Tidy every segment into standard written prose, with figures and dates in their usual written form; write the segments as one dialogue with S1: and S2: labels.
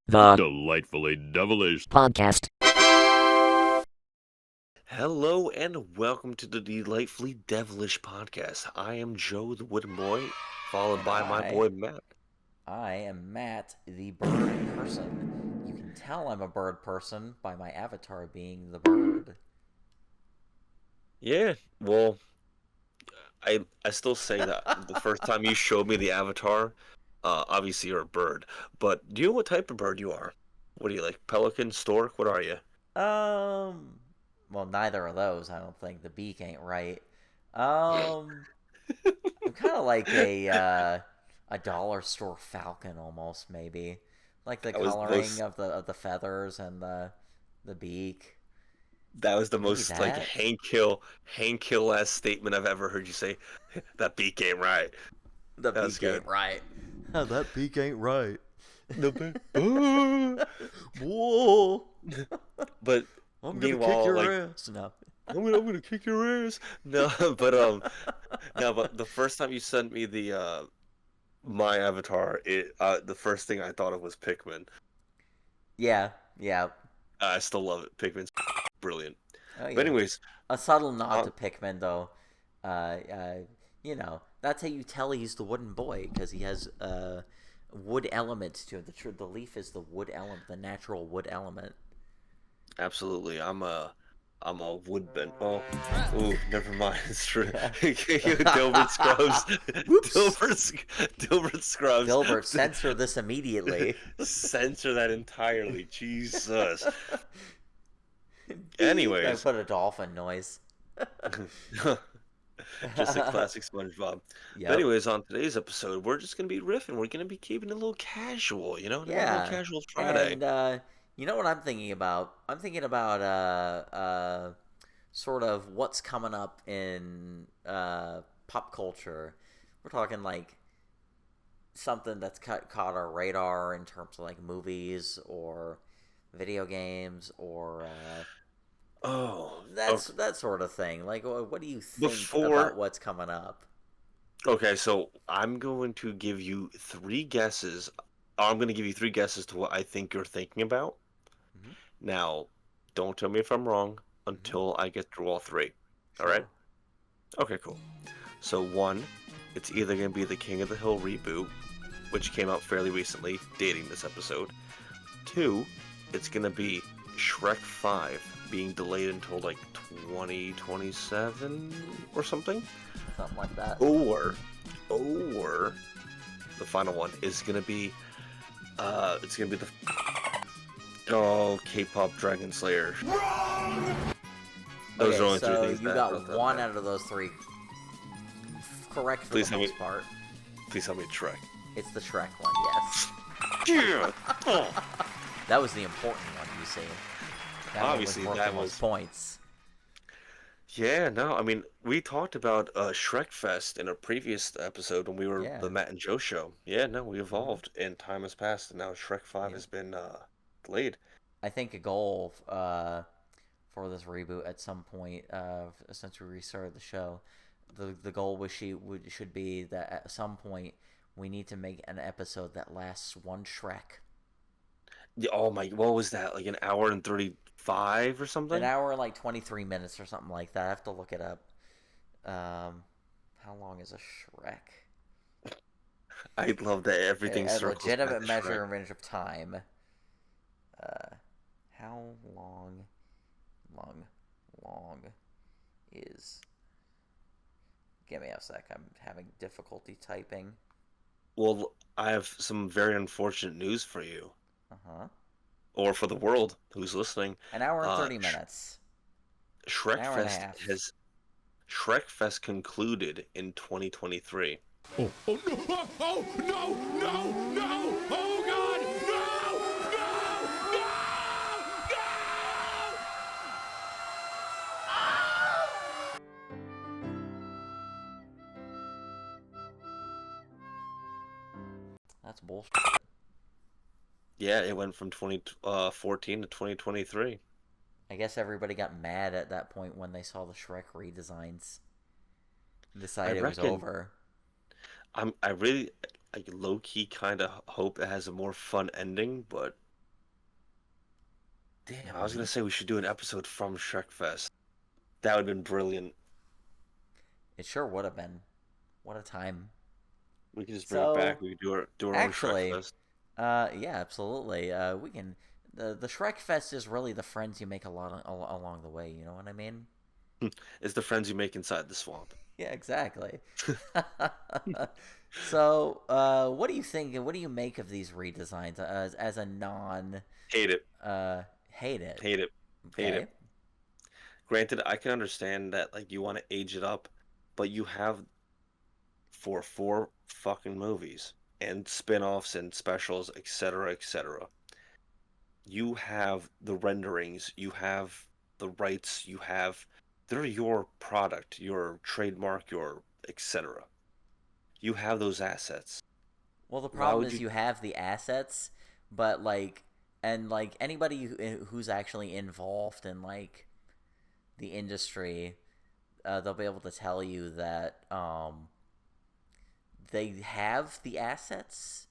S1: The
S2: Delightfully devilish.
S1: podcast.
S3: Hello and welcome to the Delightfully Devilish podcast. I am Joe the Wooden Boy, followed
S4: And
S3: by my boy Matt.
S4: I am Matt, the bird person. You can tell I'm a bird person by my avatar being the bird.
S3: Yeah, well, I still say that the first time you showed me the avatar, obviously you're a bird. But do you know what type of bird you are? What do you like? Pelican, stork? What are you?
S4: Um, well, neither of those. I don't think the beak ain't right. Um, I'm kind of like a dollar store falcon almost, maybe. Like the
S3: That was the
S4: coloring
S3: most.
S4: of the feathers and the beak.
S3: That was the
S4: Maybe
S3: most like
S4: that.
S3: Hank Hill last statement I've ever heard you say. That beak ain't right.
S4: The
S3: That was
S4: beak
S3: good.
S4: ain't right. That beak ain't right.
S3: The beak.
S4: Whoa!
S3: But
S4: I'm gonna kick
S3: meanwhile,
S4: your
S3: like
S4: ass. No.
S3: I'm gonna kick your ass. No, but no, but the first time you sent me the my avatar, the first thing I thought of was Pikmin.
S4: Yeah, yeah.
S3: I still love it. Pikmin's brilliant.
S4: Oh
S3: But
S4: yeah.
S3: anyways,
S4: A subtle nod
S3: uh,
S4: to Pikmin, though. Uh, uh, that's how you tell he's the wooden boy because he has wood elements to it. The leaf is the wood element, the natural wood element.
S3: absolutely, I'm a woodbend. Oh, ooh, never mind. It's true. Dilbert Scrubs,
S4: Whoops.
S3: Dilbert Scrubs.
S4: Dilbert, censor this immediately.
S3: Censor that entirely. Jesus.
S4: Beep. I
S3: Anyways.
S4: put a dolphin noise.
S3: Just a classic SpongeBob. But
S4: Yep.
S3: anyways, on today's episode, we're just gonna be riffing. We're gonna be keeping it a little casual, a little
S4: Yeah,
S3: casual Friday.
S4: and you know what I'm thinking about? I'm thinking about sort of what's coming up in pop culture. We're talking like something that's caught our radar in terms of like movies or video games or
S3: Oh,
S4: that's
S3: okay.
S4: that sort of thing. Like, what do you think about
S3: Before,
S4: what's coming up?
S3: okay, so I'm going to give you three guesses. I'm going to give you three guesses to what I think you're thinking about.
S4: Hmm.
S3: Now, don't tell me if I'm wrong
S4: Hmm.
S3: until I get through all three. All right?
S4: Sure.
S3: Okay, cool. So one, it's either going to be the King of the Hill reboot, which came out fairly recently, dating this episode. Two, it's gonna be Shrek 5 being delayed until like 2027 or something.
S4: Something like that.
S3: Or the final one is gonna be it's gonna be the K-pop Dragon Slayer. Those are
S4: Okay,
S3: only three
S4: so
S3: things
S4: you
S3: that
S4: got one out of those three correct for
S3: please
S4: the
S3: tell me
S4: most part.
S3: please tell me it's Shrek.
S4: It's the Shrek one, yes.
S3: Yeah. Oh,
S4: That was the important one, you see. That one was
S3: obviously
S4: worth the
S3: that
S4: most
S3: was.
S4: points.
S3: Yeah, no, I mean, we talked about Shrek Fest in a previous episode when we were
S4: Yeah.
S3: the Matt and Joe show. Yeah, no, we
S4: Hmm.
S3: evolved and time has passed, and now Shrek 5
S4: Yeah.
S3: has been delayed.
S4: I think a goal for this reboot at some point, since we restarted the show, the goal should be that at some point we need to make an episode that lasts one Shrek.
S3: Yeah, oh my, what was that? Like an hour and 35 or
S4: An
S3: something?
S4: hour and like 23 minutes or something like that. I have to look it up. How long is a Shrek?
S3: I love that everything
S4: A
S3: circles back
S4: legitimate
S3: to Shrek.
S4: measurement of time. Uh, how long, long is? Give me a sec. I'm having difficulty typing.
S3: Well, I have some very unfortunate news for you,
S4: Uh huh.
S3: or for the world who's listening.
S4: An hour and
S3: Uh,
S4: 30 minutes. An
S3: Shrek
S4: hour and a
S3: Fest
S4: half.
S3: has Shrek Fest concluded in 2023.
S2: Oh, oh no! Oh no! No! No! Oh God! No! No!
S4: That's bullshit.
S3: Yeah, it went from 2014 to 2023.
S4: I guess everybody got mad at that point when they saw the Shrek redesigns.
S3: I
S4: Decided it was
S3: reckon
S4: over.
S3: I really low key kind of hope it has a more fun ending, but Damn, I was gonna say we should do an episode from Shrek Fest. That would have been brilliant.
S4: It sure would have been. What a time.
S3: We could just bring it back.
S4: So,
S3: We could do our own Shrek
S4: actually,
S3: Fest.
S4: yeah, absolutely. We can. The Shrek Fest is really the friends you make along the way. You know what I mean?
S3: It's the friends you make inside the swamp.
S4: Yeah, exactly. So, what do you think? What do you make of these redesigns as a non
S3: Hate it.
S4: hate it?
S3: Hate it. Hate
S4: Okay.
S3: it. Granted, I can understand that like you want to age it up, but you have for four fucking movies and spin-offs and specials, etc., etc. You have the renderings, you have the rights, they're your product, your trademark, your etc. You have those assets.
S4: Well, the
S3: Why
S4: problem
S3: would
S4: is
S3: you?
S4: you have the assets, but like anybody who's actually involved in like the industry, they'll be able to tell you that they have the assets,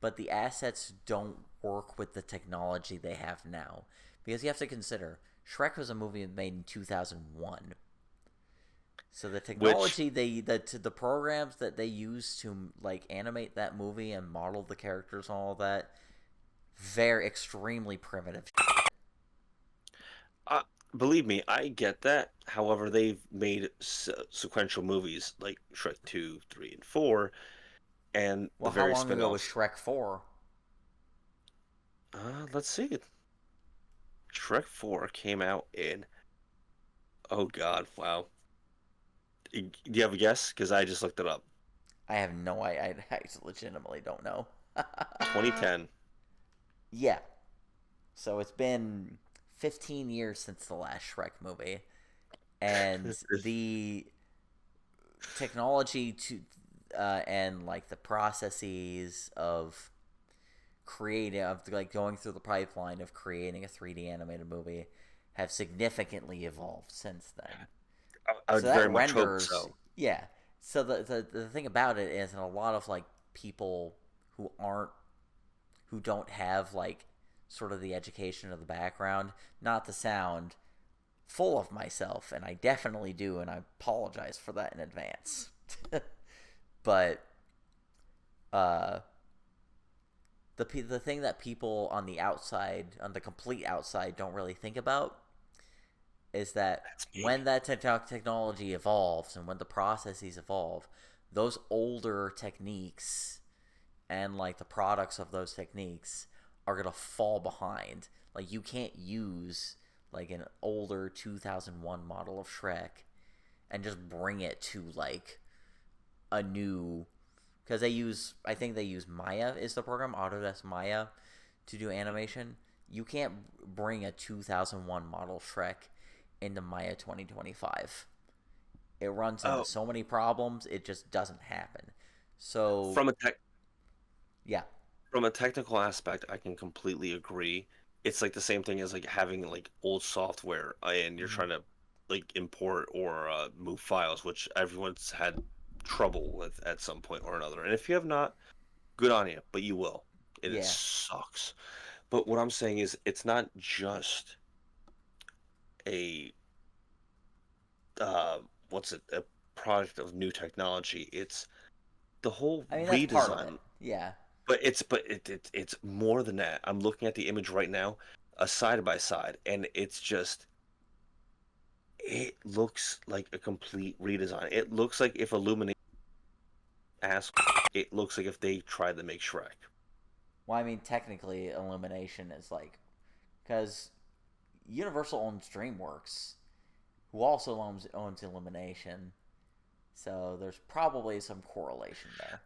S4: but the assets don't work with the technology they have now. Because you have to consider, Shrek was a movie made in 2001. So the
S3: Which
S4: technology the programs that they use to like animate that movie and model the characters and all that, very extremely primitive.
S3: uh, believe me, I get that. However, they've made sequential movies like Shrek 2, 3, and 4, and the
S4: Well, how
S3: various
S4: long ago was
S3: spin-offs.
S4: Shrek 4?
S3: Let's see. Shrek 4 came out in. Oh God, wow. Do you have a guess? Because I just looked it up.
S4: I have no I legitimately don't know.
S3: 2010.
S4: Yeah. So it's been 15 years since the last Shrek movie, and the technology to and like the processes of creating of like going through the pipeline of creating a 3D animated movie have significantly evolved since then.
S3: I would
S4: So that
S3: very much hope
S4: renders,
S3: so.
S4: yeah. So the thing about it is, and a lot of like people who aren't who don't have like sort of the education or the background, not to sound full of myself, and I definitely do, and I apologize for that in advance. But uh, the thing that people on the outside, on the complete outside, don't really think about is that
S3: That's me.
S4: when that technology evolves and when the processes evolve, those older techniques and like the products of those techniques are gonna fall behind. Like you can't use like an older 2001 model of Shrek and just bring it to like a new, because I think they use Maya is the program, Autodesk Maya, to do animation. You can't bring a 2001 model Shrek into Maya 2025. It runs into
S3: Oh,
S4: so many problems, it just doesn't happen. So,
S3: from a tech
S4: yeah.
S3: from a technical aspect, I can completely agree. It's like the same thing as like having like old software and you're
S4: Mhm.
S3: trying to like import or move files, which everyone's had trouble with at some point or another. And if you have not, good on you, but you will. And it
S4: Yeah.
S3: sucks. But what I'm saying is, it's not just a uh, what's it, a product of new technology. It's the whole
S4: I mean, that's part of it.
S3: redesign.
S4: Yeah.
S3: But it's more than that. I'm looking at the image right now, a side by side, and it's just it looks like a complete redesign. It looks like if Illumination asked, it looks like if they tried to make Shrek.
S4: Well, I mean, technically, Illumination is like, because Universal owns DreamWorks, who also owns Illumination. So there's probably some correlation there.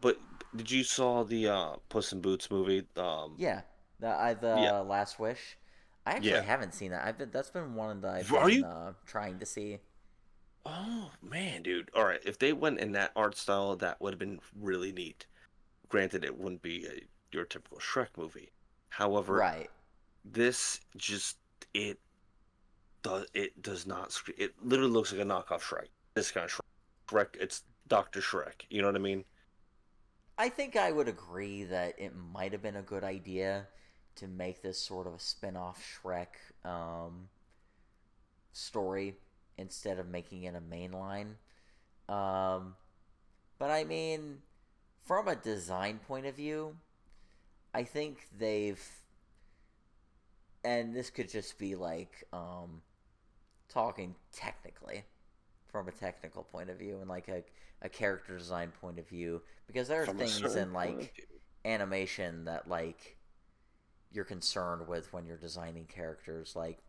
S3: But did you saw the Puss in Boots movie?
S4: Yeah,
S3: Yeah,
S4: the Last Wish. I actually
S3: yeah.
S4: haven't seen that. That's been one that I've
S3: Are
S4: been
S3: you?
S4: trying to see.
S3: Oh man, dude. All right, if they went in that art style, that would have been really neat. Granted, it wouldn't be your typical Shrek movie. However,
S4: Right.
S3: this just it does not it literally looks like a knockoff Shrek. This kind of Shrek, it's Dr. Shrek. You know what I mean?
S4: I think I would agree that it might have been a good idea to make this sort of a spin-off Shrek story instead of making it a mainline. But I mean, from a design point of view, I think they've, and this could just be like talking technically, from a technical point of view and like a character design point of view, because there are
S3: From a
S4: things
S3: certain
S4: in
S3: point of
S4: like
S3: view.
S4: animation that like you're concerned with when you're designing characters, like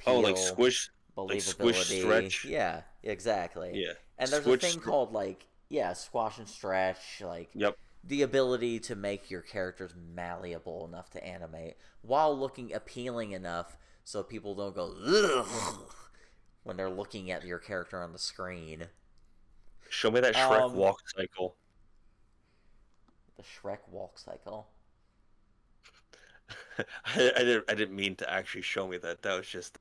S3: Oh,
S4: appeal,
S3: like squish,
S4: believability.
S3: stretch.
S4: Yeah, exactly.
S3: Yeah,
S4: And there's a thing called like, yeah, squash and stretch, like
S3: Yep.
S4: the ability to make your characters malleable enough to animate while looking appealing enough so people don't go ugh when they're looking at your character on the screen.
S3: Show me that Shrek
S4: Um,
S3: walk cycle.
S4: the Shrek walk cycle.
S3: I didn't mean to actually show me that. That was just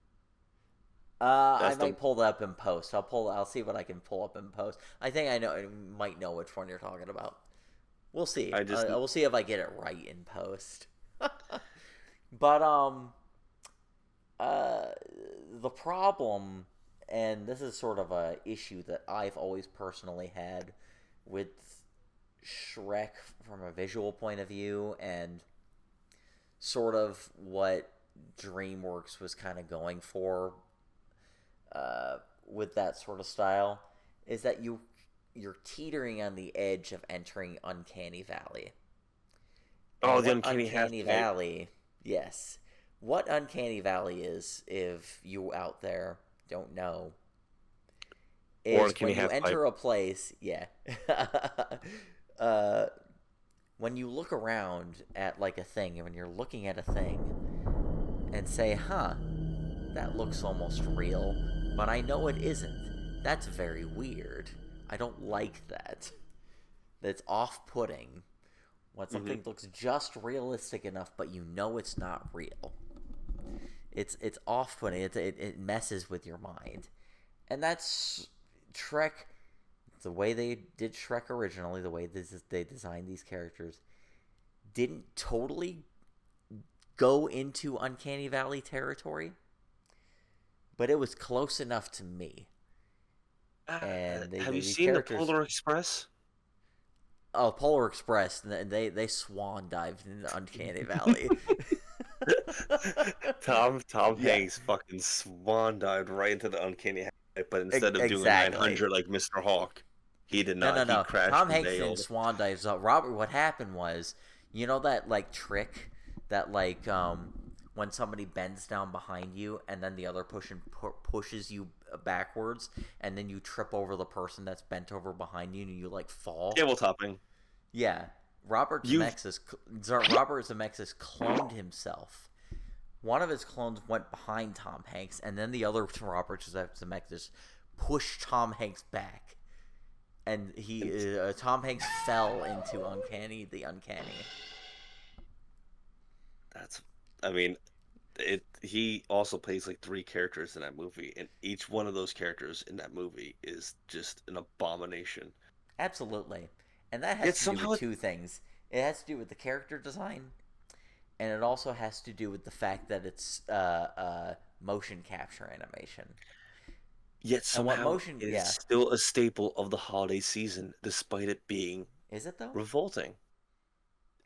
S4: I
S3: that's the
S4: might pull that up in post. I'll see what I can pull up in post. I think I might know which one you're talking about. We'll see.
S3: I just
S4: We'll see if I get it right in post. But the problem, and this is sort of a issue that I've always personally had with Shrek from a visual point of view, and sort of what DreamWorks was kind of going for with that sort of style, is that you're teetering on the edge of entering Uncanny Valley.
S3: oh
S4: And
S3: the
S4: what
S3: uncanny
S4: Uncanny
S3: half
S4: Valley, yes. What Uncanny Valley is, if you out there don't know,
S3: Or
S4: is
S3: Uncanny
S4: when you
S3: Half
S4: enter a place, yeah. uh, when you look around at like a thing, and when you're looking at a thing, and say, huh, that looks almost real, but I know it isn't. That's very weird. I don't like that. That's off-putting. When something looks just realistic enough, but you know it's not real. It's off-putting. It messes with your mind, and that's Shrek. The way they did Shrek originally, the way they designed these characters, didn't totally go into Uncanny Valley territory, but it was close enough to me. And
S3: have you
S4: these
S3: seen the
S4: characters.
S3: Polar Express?
S4: Oh, Polar Express, they swan dived into Uncanny Valley.
S3: Tom
S4: Yeah,
S3: Hanks fucking swan dived right into the uncanny half, but instead of doing a
S4: exactly.
S3: 900 like Mr. Hawk, he did
S4: No,
S3: not.
S4: no,
S3: He
S4: no.
S3: crashed
S4: Tom
S3: and
S4: Hanks didn't
S3: nailed.
S4: swan dive. So Robert, what happened was, you know that like trick that like when somebody bends down behind you and then the other pushes you backwards, and then you trip over the person that's bent over behind you and you like fall.
S3: Table topping.
S4: Yeah, Robert
S3: You
S4: Zemeckis cloned himself. One of his clones went behind Tom Hanks, and then the other Robert Zemeckis pushed Tom Hanks back, and Tom Hanks fell into the uncanny.
S3: That's. I mean, He also plays like three characters in that movie, and each one of those characters in that movie is just an abomination.
S4: Absolutely, and that
S3: Yet
S4: has to do
S3: somehow
S4: with two things. It has to do with the character design, and it also has to do with the fact that it's motion capture animation.
S3: Yet
S4: And what
S3: somehow
S4: motion?
S3: it is
S4: Yeah,
S3: still a staple of the holiday season, despite it being
S4: is it though?
S3: revolting.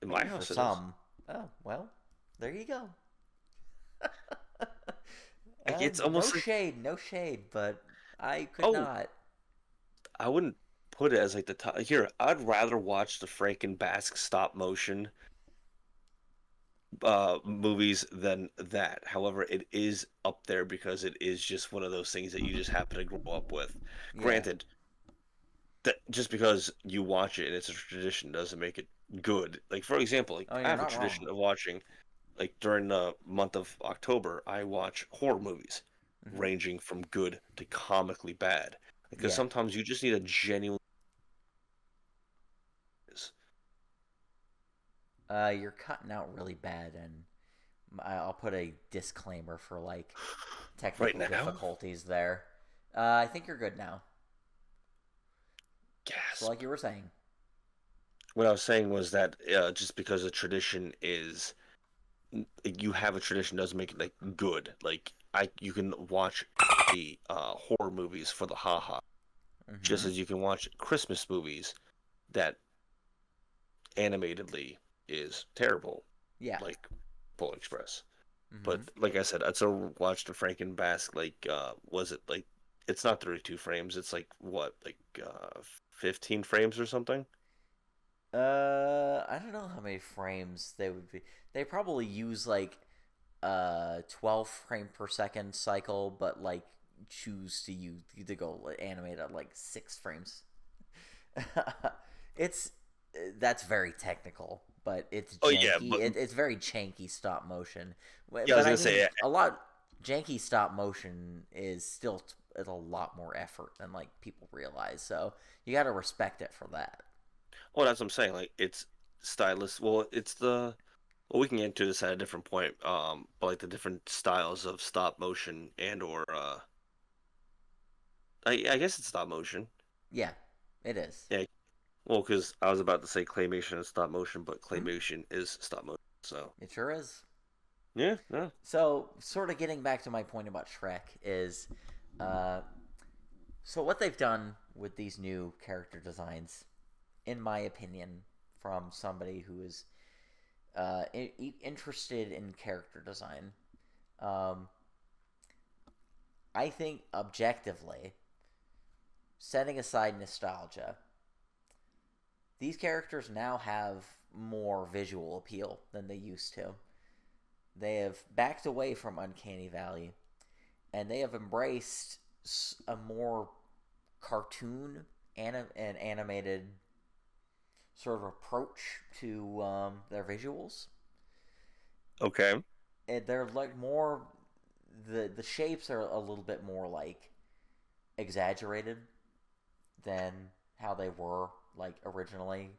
S3: In my
S4: Maybe for
S3: house, it is.
S4: some. Oh well, there you go.
S3: Like it's
S4: No
S3: almost like,
S4: shade, no shade, but I could
S3: oh,
S4: not.
S3: I wouldn't put it as like the top. Here, I'd rather watch the Franken Basque stop motion movies than that. However, it is up there because it is just one of those things that you just happen to grow up with.
S4: Yeah.
S3: Granted, that just because you watch it and it's a tradition doesn't make it good. Like for example, like
S4: Oh,
S3: I
S4: you're
S3: have a
S4: not wrong.
S3: tradition of watching, like during the month of October, I watch horror movies,
S4: Hmm.
S3: ranging from good to comically bad. Because
S4: Yeah.
S3: sometimes you just need a genuine.
S4: You're cutting out really bad, and I'll put a disclaimer for like
S3: Right
S4: technical
S3: now,
S4: difficulties there. I think you're good now. So,
S3: gasp.
S4: like you were saying.
S3: What I was saying was that just because a tradition is you have a tradition doesn't make it like good. Like you can watch the horror movies for the haha, just
S4: Mm-hmm.
S3: as you can watch Christmas movies that animatedly is terrible,
S4: Yeah.
S3: like Polar Express. But
S4: Mm-hmm.
S3: like I said, I still watched the Franken Bask. Like, was it like? It's not 32 frames. It's like what, like 15 frames or something.
S4: I don't know how many frames they would be. They probably use like 12 frame per second cycle, but like choose to use to go animate at like 6 frames. it's That's very technical, but it's
S3: Oh yeah,
S4: janky.
S3: but
S4: It's very janky stop motion.
S3: yeah, I was
S4: But I
S3: gonna
S4: mean,
S3: say,
S4: a lot janky stop motion is still a lot more effort than like people realize. So you got to respect it for that.
S3: well, that's what I'm saying. Like, it's stylist. Well, it's the. Well, we can get into this at a different point. But like the different styles of stop motion and or I guess it's stop motion.
S4: Yeah, it is.
S3: Yeah. Well, because I was about to say claymation is stop motion, but claymation is stop motion. So
S4: It sure is.
S3: yeah, no.
S4: So, sort of getting back to my point about Shrek is, uh, so what they've done with these new character designs, in my opinion, from somebody who is interested in character design, um, I think objectively, setting aside nostalgia, these characters now have more visual appeal than they used to. They have backed away from Uncanny Valley, and they have embraced a more cartoon and animated sort of approach to their visuals.
S3: Okay.
S4: And they're like more the shapes are a little bit more like exaggerated than how they were like originally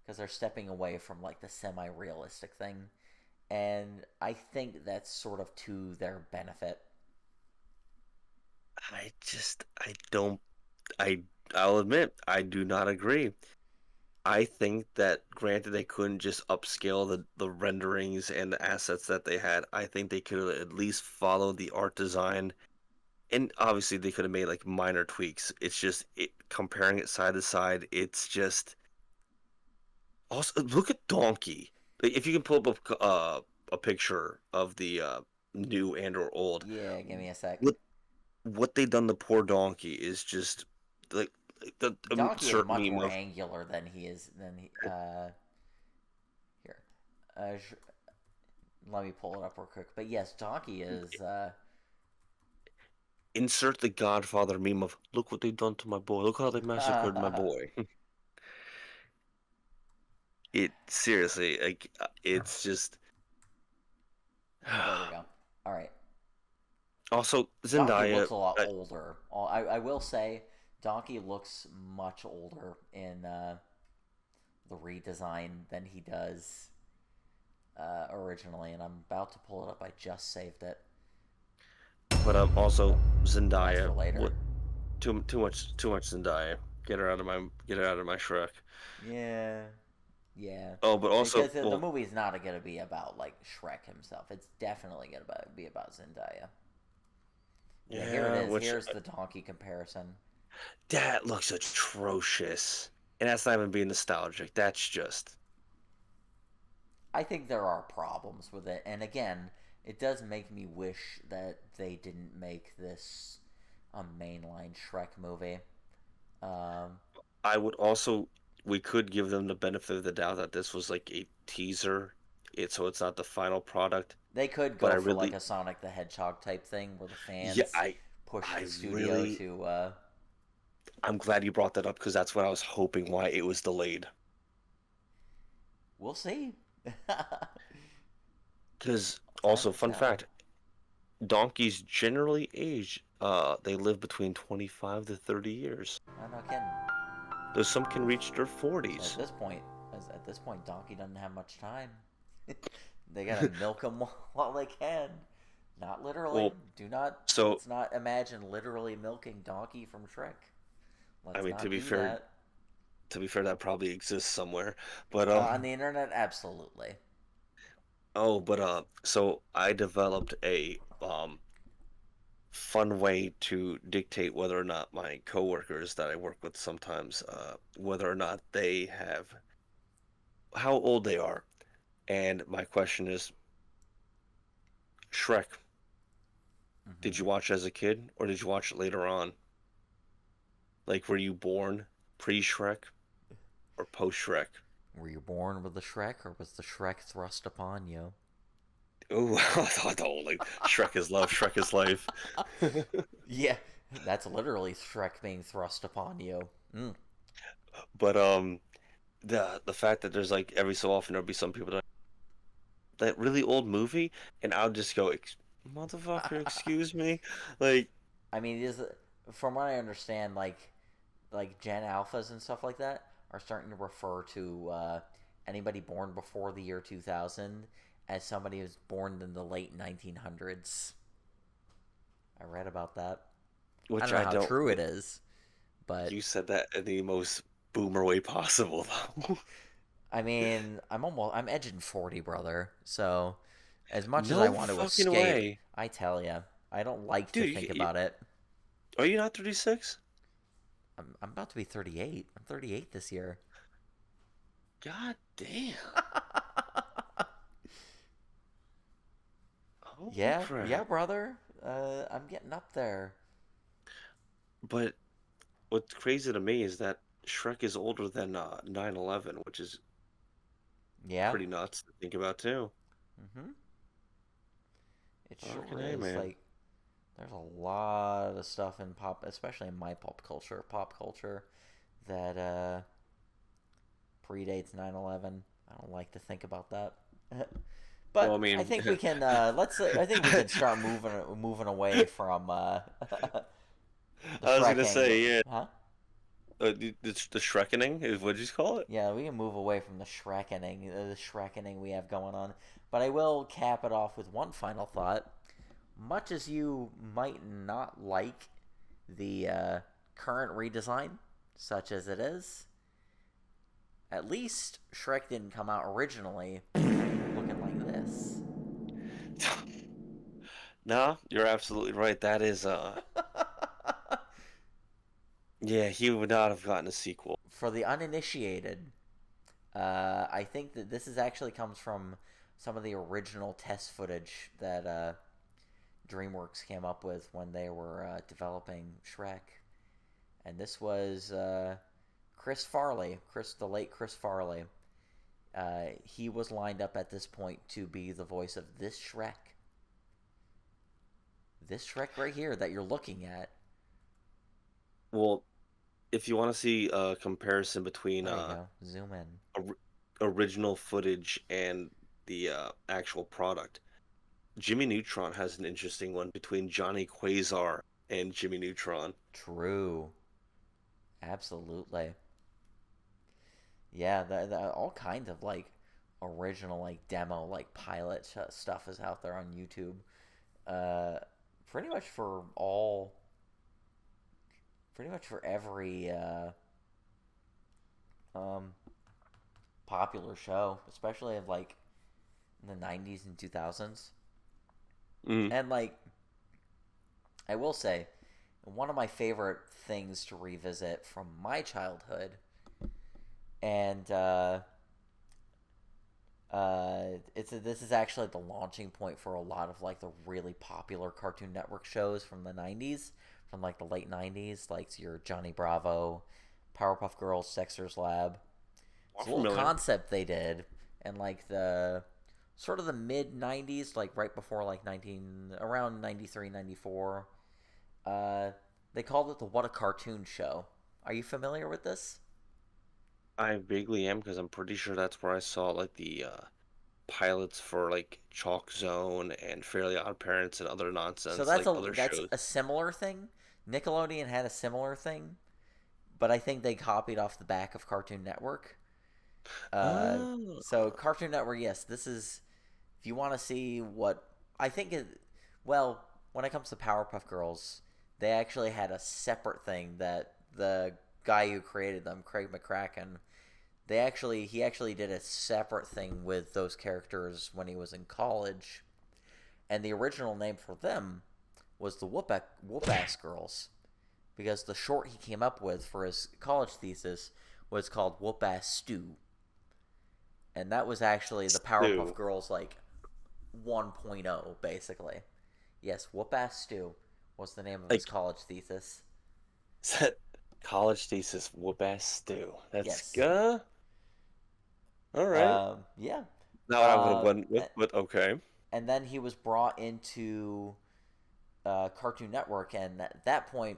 S4: because they're stepping away from like the semi-realistic thing, and I think that's sort of to their benefit.
S3: I don't, I, I'll admit, I do not agree. I think that granted they couldn't just upscale the renderings and the assets that they had. I think they could have at least followed the art design, and obviously they could have made like minor tweaks. It's just comparing it side to side. It's just also look at Donkey. Like, if you can pull up a picture of the new and or old,
S4: Yeah, give me a sec.
S3: what what they done to poor Donkey is just like the
S4: Donkey is
S3: insert
S4: much
S3: meme
S4: more
S3: of
S4: angular than he is than he, here. Let me pull it up real quick. But yes, Donkey is
S3: insert the Godfather meme of look what they done to my boy. Look how they massacred my boy. It seriously like it's just
S4: there we go. All right.
S3: also
S4: Donkey
S3: Zendaya.
S4: looks a lot older. I will say Donkey looks much older in the redesign than he does originally, and I'm about to pull it up. I just saved it.
S3: But also
S4: That's
S3: Zendaya.
S4: for later.
S3: What too much Zendaya. Get her out of my Shrek.
S4: Yeah, yeah.
S3: Oh, but also
S4: Because the
S3: well,
S4: movie's not going to be about like Shrek himself. It's definitely going to be about Zendaya. Yeah, here it
S3: yeah,
S4: is.
S3: which
S4: Here's the Donkey comparison.
S3: that looks atrocious, and that's not even being nostalgic. That's just
S4: I think there are problems with it, and again, it does make me wish that they didn't make this a mainline Shrek movie. Um,
S3: I would also we could give them the benefit of the doubt that this was like a teaser, so it's not the final product.
S4: they could
S3: But I
S4: go for like
S3: really,
S4: a Sonic the Hedgehog type thing, where the
S3: yeah,
S4: fans push
S3: I
S4: the studio
S3: really,
S4: to.
S3: I'm glad you brought that up because that's what I was hoping why it was delayed.
S4: We'll see.
S3: Because
S4: Time
S3: also,
S4: will
S3: fun
S4: tell.
S3: fact, donkeys generally age. They live between 25 to 30 years.
S4: I'm not kidding.
S3: Though some can reach their
S4: So
S3: 40s.
S4: at this point, Donkey doesn't have much time. They gotta milk him while they can. Not literally.
S3: Well,
S4: Do not.
S3: so
S4: Let's not imagine literally milking Donkey from Shrek.
S3: I
S4: Let's
S3: mean,
S4: not do that.
S3: to be fair, that probably exists somewhere. But
S4: On the internet, absolutely.
S3: Oh, but so I developed a fun way to dictate whether or not my coworkers that I work with sometimes, whether or not they have how old they are. And my question is, Shrek, did
S4: Hmm.
S3: you watch it as a kid or did you watch it later on? Like, were you born pre-Shrek or post-Shrek?
S4: Were you born with the Shrek, or was the Shrek thrust upon you?
S3: Oh, I thought the whole like Shrek is love, Shrek is life.
S4: Yeah, that's literally Shrek being thrust upon you. Mm.
S3: But the fact that there's like every so often there'll be some people that really old movie, and I'll just go, Motherfucker, excuse me," like,
S4: I mean, is from what I understand, like Gen Alphas and stuff like that are starting to refer to anybody born before the year 2000 as somebody who's born in the late 1900s. I read about that. I
S3: which
S4: don't know
S3: I
S4: how
S3: don't.
S4: true it is, but
S3: You said that in the most boomer way possible, though.
S4: I mean, I'm edging 40, brother. So, as much as I
S3: No
S4: want to
S3: fucking
S4: escape,
S3: way,
S4: I tell you, I don't like to
S3: dude.
S4: think about it.
S3: Are you not 36?
S4: I'm about to be 38. I'm 38 this year.
S3: God damn! Holy
S4: Yeah, yeah,
S3: crap!
S4: brother. I'm getting up there.
S3: But what's crazy to me is that Shrek is older than 9/11, which is
S4: Yeah.
S3: pretty nuts to think about too.
S4: Mm-hmm. It
S3: Fucking
S4: sure
S3: A,
S4: is.
S3: man.
S4: Like, there's a lot of stuff in pop, especially in my pop culture, that predates 9/11. I don't like to think about that.
S3: Well, I
S4: But I
S3: mean,
S4: think we can let's. I think we can start moving away from the
S3: I was gonna
S4: Shreking,
S3: say, yeah,
S4: huh?
S3: the Shrekening is what you call it.
S4: Yeah, we can move away from the Shrekening we have going on. But I will cap it off with one final thought. Much as you might not like the current redesign, such as it is, at least Shrek didn't come out originally looking like this.
S3: No, you're absolutely right. That is, yeah, he would not have gotten a sequel.
S4: For the uninitiated, I think that this is actually comes from some of the original test footage that DreamWorks came up with when they were developing Shrek, and this was Chris Farley, the late Chris Farley. He was lined up at this point to be the voice of this Shrek right here that you're looking at.
S3: Well, if you want to see a comparison between
S4: There you go. Zoom in.
S3: or- original footage and the actual product, Jimmy Neutron has an interesting one between Johnny Quasar and Jimmy Neutron.
S4: True. Absolutely. Yeah, all kinds of like original like demo like pilot stuff is out there on YouTube. Uh, pretty much for all, pretty much for every um popular show, especially of like in the '90s and 2000s.
S3: Mm.
S4: And like I will say, one of my favorite things to revisit from my childhood, and this is actually the launching point for a lot of like the really popular Cartoon Network shows from the '90s, from like the late '90s, like your Johnny Bravo, Powerpuff Girls, Dexter's Lab.
S3: More
S4: It's a little
S3: familiar.
S4: concept they did, and like the sort of the mid '90s, like right before like 19 around 93, 94. Uh, they called it the What a Cartoon Show. Are you familiar with this?
S3: I vaguely am because I'm pretty sure that's where I saw like the pilots for like Chalk Zone and Fairly Odd Parents and other
S4: So
S3: nonsense, like other
S4: that's
S3: shows.
S4: a similar thing. Nickelodeon had a similar thing, but I think they copied off the back of Cartoon Network. Uh,
S3: Oh,
S4: so Cartoon Network, yes, this is if you want to see what I think it. Well, when it comes to Powerpuff Girls, they actually had a separate thing that the guy who created them, Craig McCracken, he actually did a separate thing with those characters when he was in college, and the original name for them was the Whoop-Ass Girls, because the short he came up with for his college thesis was called Whoop-Ass Stew, and that was actually the Powerpuff Girls like 1.0 basically. Yes, Whoop-Ass Stew was the name of his college thesis.
S3: College thesis, Whoop-Ass Stew. That's
S4: Yes.
S3: All right.
S4: Yeah.
S3: Now I would have went with, but okay.
S4: And then he was brought into Cartoon Network, and at that point,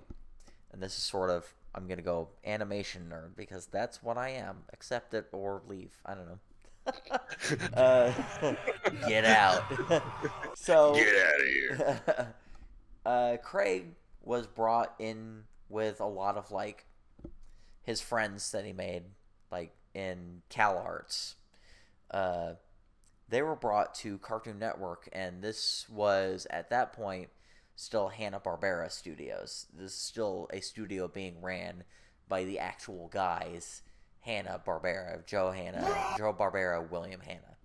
S4: and this is sort of, I'm going to go animation nerd, because that's what I am. Accept it or leave. I don't know. Get out. So
S3: Get out of here.
S4: Craig was brought in with a lot of, like, his friends that he made, like, in CalArts. They were brought to Cartoon Network, and this was, at that point, still Hanna-Barbera Studios. This is still a studio being ran by the actual guys, Hanna-Barbera, Joe Barbera, William Hanna.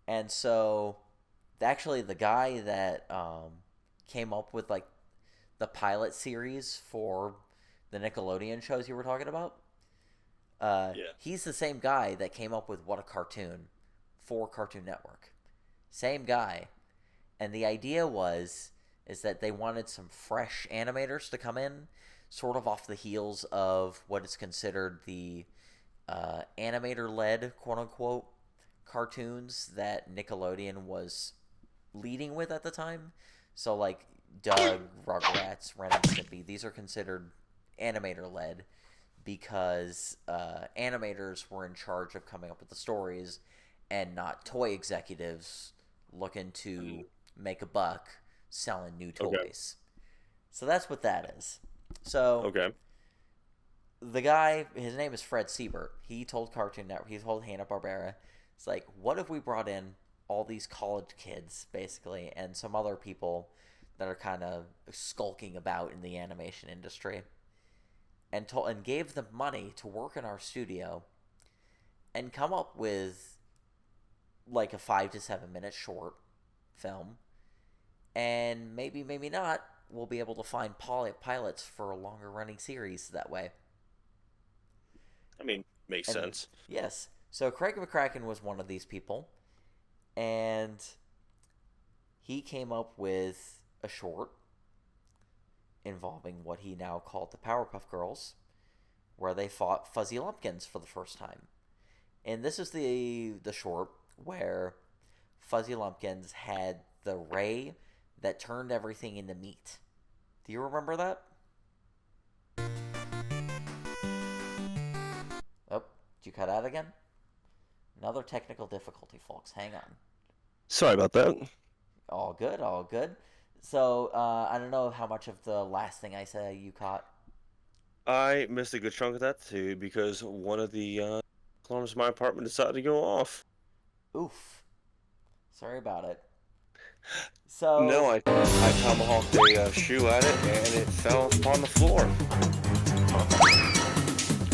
S4: And so, actually, the guy that came up with, like, the pilot series for the Nickelodeon shows you were talking about, he's the same guy that came up with What a Cartoon for Cartoon Network. Same guy. And the idea is that they wanted some fresh animators to come in, sort of off the heels of what is considered the animator-led, quote-unquote, cartoons that Nickelodeon was leading with at the time. So, like, Doug, Rugrats, Ren and Stimpy, these are considered animator-led because animators were in charge of coming up with the stories and not toy executives looking to make a buck selling new toys. Okay. So that's what that is. So the guy, his name is Fred Siebert. He told Cartoon Network, he told Hanna-Barbera, it's like, what if we brought in all these college kids, basically, and some other people that are kind of skulking about in the animation industry, and gave them money to work in our studio and come up with like a 5 to 7 minute short film, and maybe not, we'll be able to find pilots for a longer running series that way.
S3: I mean, makes sense.
S4: Yes. So Craig McCracken was one of these people, and he came up with a short involving what he now called the Powerpuff Girls, where they fought Fuzzy Lumpkins for the first time. And this is the short where Fuzzy Lumpkins had the ray that turned everything into meat. Do you remember that? Oh, did you cut out again? Another technical difficulty, folks. Hang on.
S3: Sorry about that.
S4: All good, all good. So, I don't know how much of the last thing I said you caught.
S3: I missed a good chunk of that, too, because one of the alarms in my apartment decided to go off.
S4: Oof. Sorry about it. So...
S3: No, I tomahawked a shoe at it, and it fell upon the floor.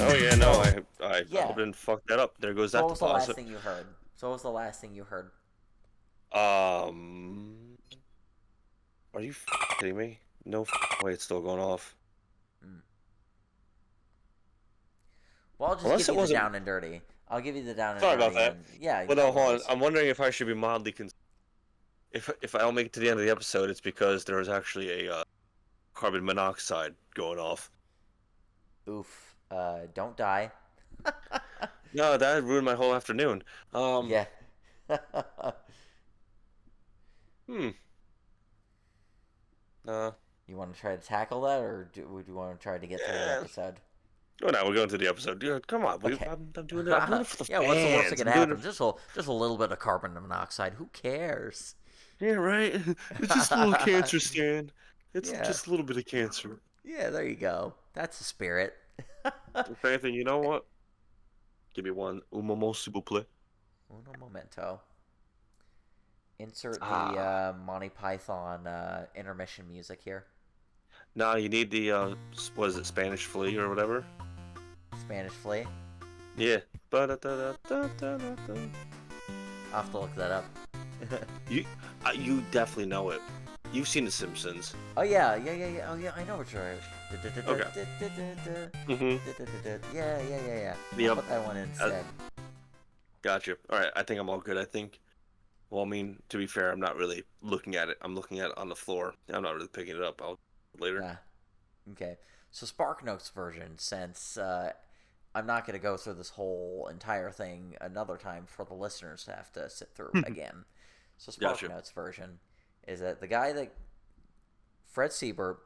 S3: Oh, yeah, no, I didn't fuck that up. There goes that deposit.
S4: What was the last thing you heard? So what was the last thing you heard?
S3: Are you kidding me? No way it's still going off.
S4: Well, I'll just give you the down and dirty. I'll give you the down and
S3: dirty.
S4: Sorry
S3: about that.
S4: Yeah.
S3: Well, no, hold on. I'm wondering if I should be mildly if I don't make it to the end of the episode, it's because there was actually a carbon monoxide going off.
S4: Oof. Don't die.
S3: No, that ruined my whole afternoon.
S4: Yeah. You want to try to tackle that, or do you want to try to get through the episode?
S3: Oh no, we're going to the episode. Dude, come on,
S4: okay.
S3: I'm doing it. I'm doing it for the fans.
S4: What's the worst that can happen? Just a little bit of carbon monoxide. Who cares?
S3: Yeah, right. It's just a little cancer, Stan. It's just a little bit of cancer.
S4: Yeah, there you go. That's the spirit.
S3: If anything, you know what? Give me one. Un moment, s'il vous plaît.
S4: Uno momento. Insert the Monty Python intermission music here.
S3: No, you need the, what is it, Spanish Flea or whatever?
S4: Spanish flea.
S3: Yeah. Ba-da-da-da-da-da-da.
S4: I'll have to look that up.
S3: You definitely know it. You've seen The Simpsons.
S4: Oh yeah. Oh yeah, I know what you're.
S3: Okay. Mhm.
S4: Yeah. I'll
S3: Yep.
S4: put that one in instead.
S3: Gotcha. All right. I think I'm all good. I think. Well, I mean, to be fair, I'm not really looking at it. I'm looking at it on the floor. I'm not really picking it up. I'll later.
S4: Yeah. Okay. So SparkNotes version, since I'm not going to go through this whole entire thing another time for the listeners to have to sit through again. So
S3: Gotcha.
S4: SparkNotes version is that the guy that Fred Siebert,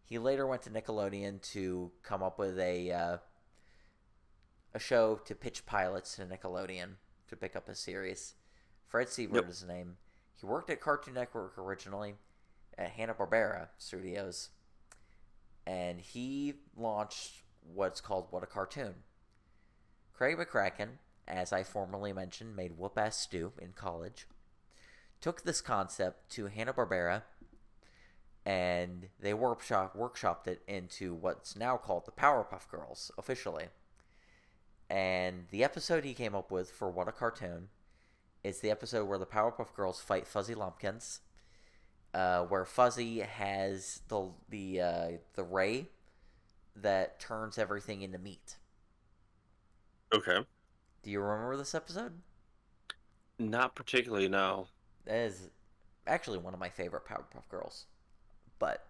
S4: he later went to Nickelodeon to come up with a show to pitch pilots to Nickelodeon to pick up a series. Fred Siebert is his name. He worked at Cartoon Network originally at Hanna-Barbera Studios, and he launched what's called What a Cartoon. Craig McCracken, as I formerly mentioned, made Whoop-Ass Stew in college, took this concept to Hanna-Barbera, and they workshopped it into what's now called the Powerpuff Girls, officially. And the episode he came up with for What a Cartoon is the episode where the Powerpuff Girls fight Fuzzy Lumpkins, where Fuzzy has the ray that turns everything into meat.
S3: Okay.
S4: Do you remember this episode?
S3: Not particularly, no.
S4: That is actually one of my favorite Powerpuff Girls. But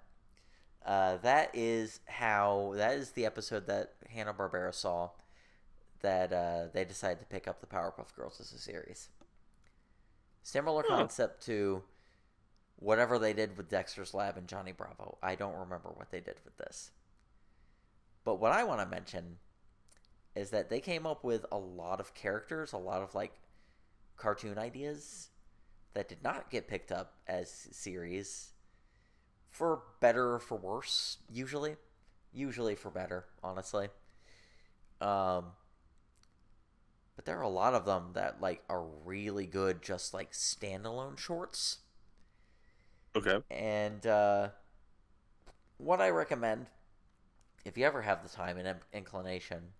S4: that is the episode that Hanna-Barbera saw that they decided to pick up the Powerpuff Girls as a series. Similar concept to whatever they did with Dexter's Lab and Johnny Bravo. I don't remember what they did with this. But what I want to mention is that they came up with a lot of characters, a lot of like cartoon ideas that did not get picked up as series, for better or for worse, usually. Usually for better, honestly. But there are a lot of them that like are really good, just like standalone shorts.
S3: Okay.
S4: And what I recommend, if you ever have the time and inclination,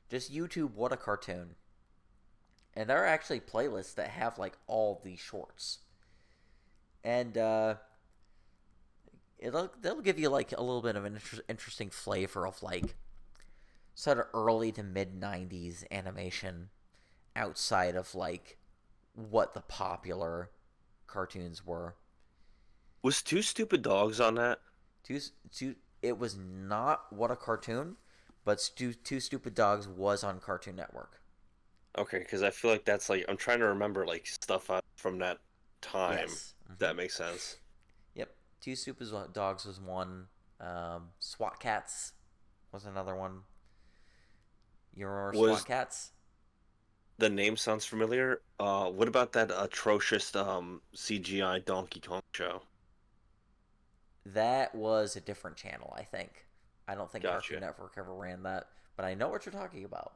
S4: just YouTube What a Cartoon. And there are actually playlists that have like all these shorts. And they'll give you like a little bit of an interesting flavor of like sort of early to mid 90s animation outside of like what the popular cartoons were.
S3: Was Two Stupid Dogs on that?
S4: It was not What a Cartoon, but Two Stupid Dogs was on Cartoon Network.
S3: Okay, because I feel like that's like I'm trying to remember like stuff from that time.
S4: Yes.
S3: If that makes sense.
S4: Yep. Two Stupid Dogs was one. SWAT Cats was another one. You remember SWAT Cats?
S3: The name sounds familiar. What about that atrocious CGI Donkey Kong show?
S4: That was a different channel, I think. I don't think
S3: Gotcha.
S4: Cartoon Network ever ran that, but I know what you're talking about.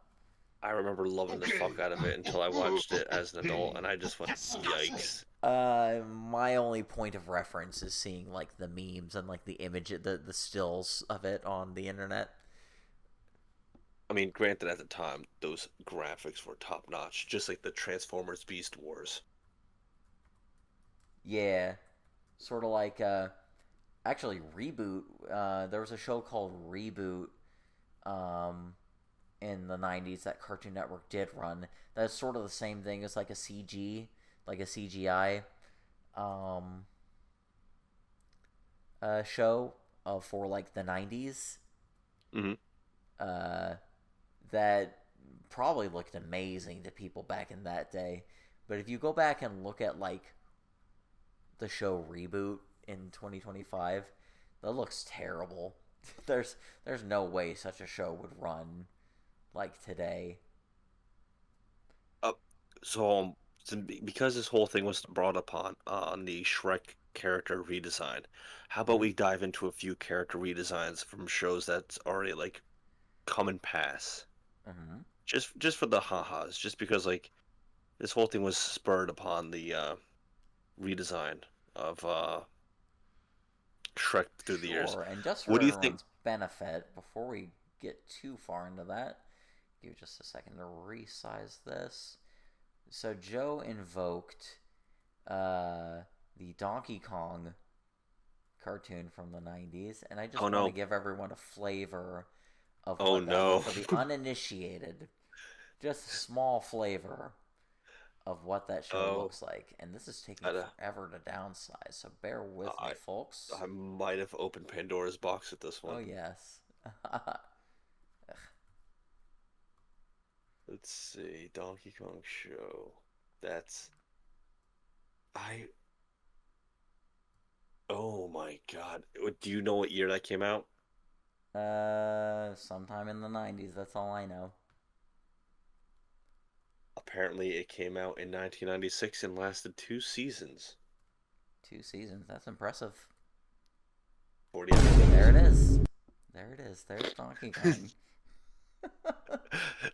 S3: I remember loving the fuck out of it until I watched it as an adult, and I just went, yikes.
S4: My only point of reference is seeing like the memes and like the image, the stills of it on the internet.
S3: I mean, granted, at the time, those graphics were top notch, just like the Transformers Beast Wars.
S4: Yeah, sort of like actually Reboot. There was a show called Reboot in the 90s that Cartoon Network did run. That's sort of the same thing as like a CGI show for like the 90s.
S3: Mm-hmm.
S4: That probably looked amazing to people back in that day. But if you go back and look at like the show Reboot in 2025, that looks terrible. There's no way such a show would run like today.
S3: So because this whole thing was brought up on the Shrek character redesign, how about we dive into a few character redesigns from shows that's already like come and pass?
S4: Mm-hmm.
S3: Just for the ha-has, just because like this whole thing was spurred upon the redesign of Shrek through the years.
S4: And just for
S3: What do you
S4: everyone's
S3: think?
S4: benefit, before we get too far into that. Give just a second to resize this. So Joe invoked the Donkey Kong cartoon from the 90s, and I just
S3: Oh
S4: want to
S3: no.
S4: give everyone a flavor of
S3: Oh
S4: what that
S3: no.
S4: for the uninitiated, just a small flavor of what that show
S3: Oh,
S4: looks like. And this is taking
S3: I,
S4: forever to downsize, so bear with me,
S3: I
S4: folks.
S3: I might have opened Pandora's box with this
S4: Oh
S3: one.
S4: yes.
S3: Let's see, Donkey Kong show. That's I. Oh my God. Do you know what year that came out?
S4: Sometime in the 90s, that's all I know.
S3: Apparently, it came out in 1996 and lasted 2 seasons,
S4: 2 seasons, that's impressive.
S3: 40
S4: There it
S3: episodes.
S4: is. There it is. There's Donkey Kong.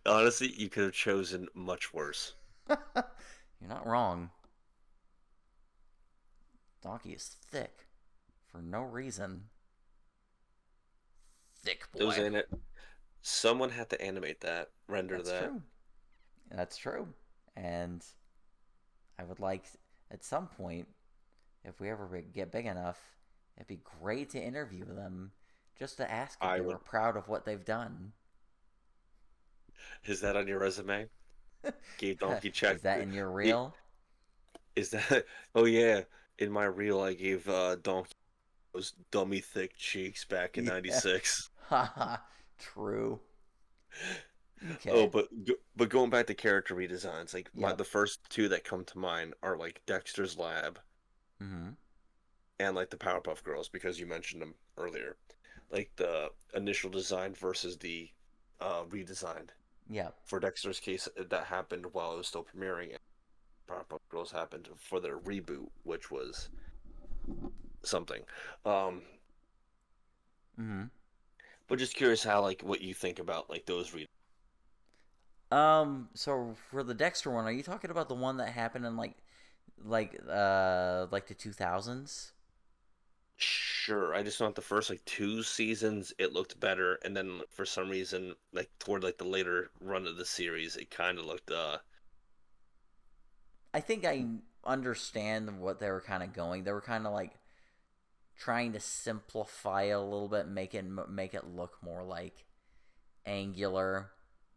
S3: Honestly, you could have chosen much worse.
S4: You're not wrong. Donkey is thick for no reason. Thick
S3: It was
S4: boy.
S3: in it. Someone had to animate that, render
S4: That's
S3: that.
S4: true. That's true. And I would like, at some point, if we ever get big enough, it'd be great to interview them just to ask if
S3: I
S4: they
S3: would.
S4: were proud of what they've done.
S3: Is that on your resume? Gave Donkey check.
S4: Is that in your
S3: i-
S4: reel?
S3: Is that? Oh yeah. In my reel, I gave Donkey those dummy thick cheeks back in
S4: Yeah.
S3: '96.
S4: Haha. True.
S3: Oh,
S4: Okay.
S3: but going back to character redesigns, like
S4: Yep.
S3: the first two that come to mind are like Dexter's Lab
S4: Mm-hmm.
S3: and like the Powerpuff Girls because you mentioned them earlier. Like the initial design versus the redesigned.
S4: Yep.
S3: For Dexter's case, that happened while it was still premiering, and Powerpuff Girls happened for their reboot, which was something. Um,
S4: Mm-hmm.
S3: but just curious how like what you think about like those read.
S4: So for the Dexter one, are you talking about the one that happened in like the 2000s?
S3: Sure, I just thought the first like 2 seasons it looked better, and then for some reason, like toward like the later run of the series, it kind of looked
S4: I think I understand what they were kind of going. They were kind of like trying to simplify it a little bit, make it look more like angular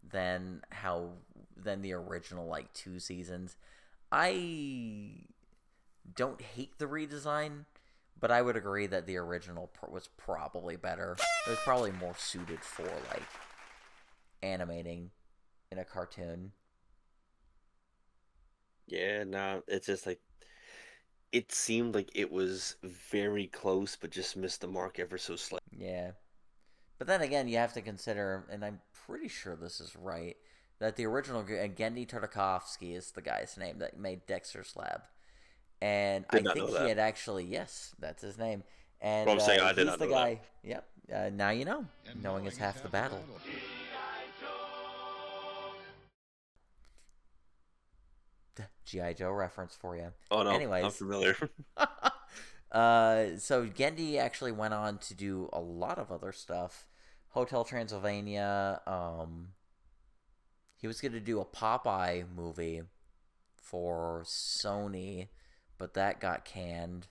S4: than the original like 2 seasons. I don't hate the redesign, but I would agree that the original was probably better. It was probably more suited for like animating in a cartoon.
S3: yeah, no, it's just like it seemed like it was very close, but just missed the mark ever so slightly.
S4: Yeah. But then again, you have to consider, and I'm pretty sure this is right, that the original Gendy Tartakovsky is the guy's name that made Dexter's Lab. And I
S3: Did not
S4: think
S3: know
S4: he
S3: that.
S4: had actually, yes, that's his name.
S3: Well,
S4: And
S3: I'm saying I did
S4: he's
S3: not
S4: the
S3: know that.
S4: guy, yep, now you know. Knowing is half the battle. G.I. Joe reference for you.
S3: Oh no, I'm
S4: Anyways,
S3: familiar.
S4: so Gendy actually went on to do a lot of other stuff. Hotel Transylvania. He was going to do a Popeye movie for Sony, but that got canned.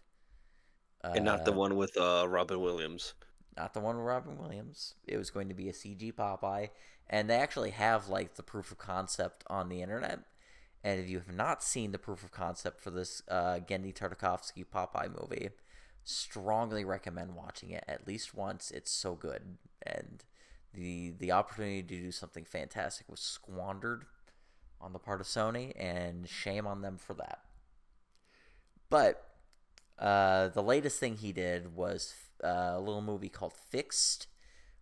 S3: And not the
S4: Uh,
S3: one with Robin Williams.
S4: Not the one with Robin Williams. It was going to be a CG Popeye, and they actually have like the proof of concept on the internet. And if you have not seen the proof of concept for this Gendy Tartakovsky Popeye movie, strongly recommend watching it at least once. It's so good, and the opportunity to do something fantastic was squandered on the part of Sony, and shame on them for that. But the latest thing he did was a little movie called Fixed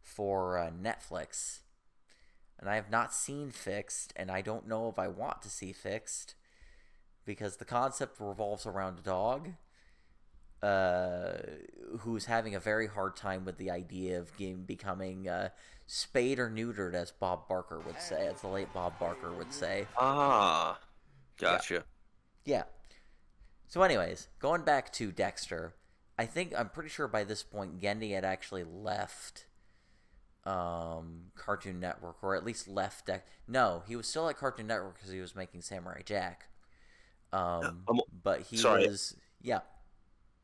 S4: for Netflix. And I have not seen Fixed, and I don't know if I want to see Fixed because the concept revolves around a dog who's having a very hard time with the idea of becoming spayed or neutered, as Bob Barker would say, as the late Bob Barker would say.
S3: Ah,
S4: Yeah,
S3: gotcha.
S4: yeah. So, anyways, going back to Dexter, I'm pretty sure by this point Gendy had actually left Cartoon Network, or at least left No, he was still at Cartoon Network because he was making Samurai Jack.
S3: I'm
S4: But he
S3: sorry.
S4: was, yeah.